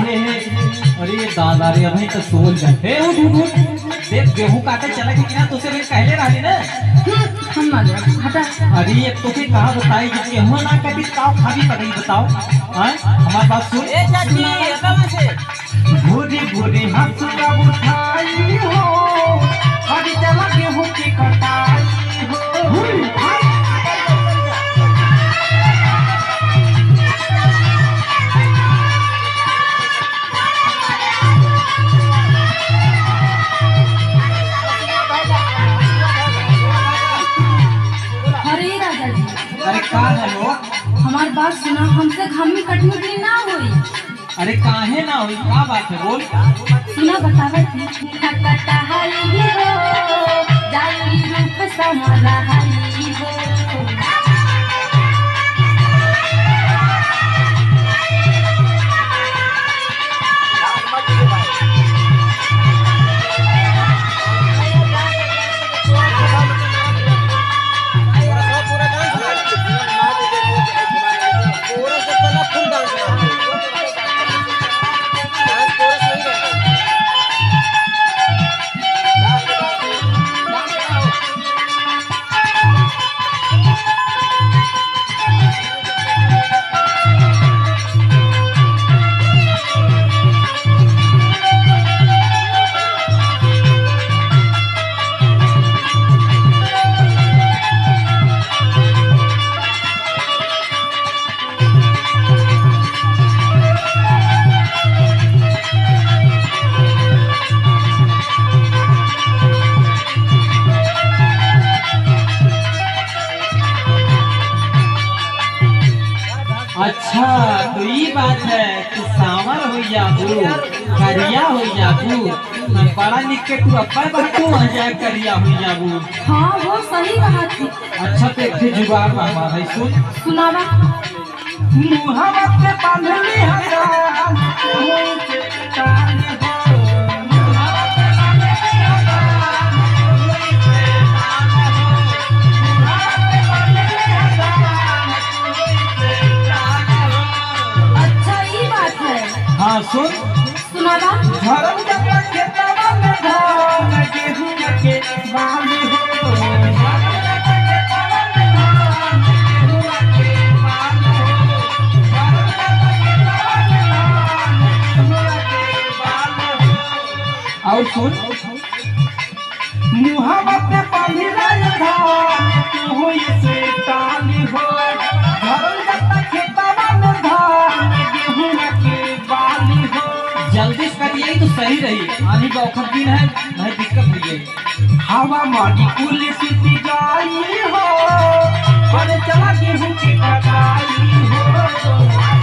अरे दादा रे अभी तो सोल जाए उठ उठ उठ देख गेहूं काटे चला कि ना तुझसे भी कहले रहली ना हम ना जाए हटा। अरे एक तो के कहा बताई कि गेहूं ना काटी काव खाली पड़ी बताओ हां हमारी बात सुन ए चाची एकदम से भूरी भूरी हंसुआ उठाई हो अरे चला गेहूं की कटाई हो अरे का हेलो हमारी बात सुना, हमसे घामी कटनी की ना हुई। अरे काहे ना हुई का बात है बोल सुना बतावे थी कटा हाली हो जाई रूप समाला हाली हो। अच्छा तो ये बात है कि सांवर हो जाबू करिया हो जाबू बड़ा लिख के तू अब्बा बातू आ जाए करिया हो जाबू। हाँ वो सही कहा थी। अच्छा तो एक जुगाड़ मामा है सुन सुनावा मुहावा पे बांधली हजान हाँ सुन सुनावा धर्म जब खेतवा में धान गेहूं के बाली हो और सुन मुहावा पे बांधला धान तू हो से ताली हो धर्म जब खेतवा में धान गेहूं के बाली हो जल्दी करिए तो सही रही आनी बौखत दिन है नहीं दिक्कत हो जाएगी हवा माटी कुल सीती जाई हो और चला गेहूं की कटाई हो।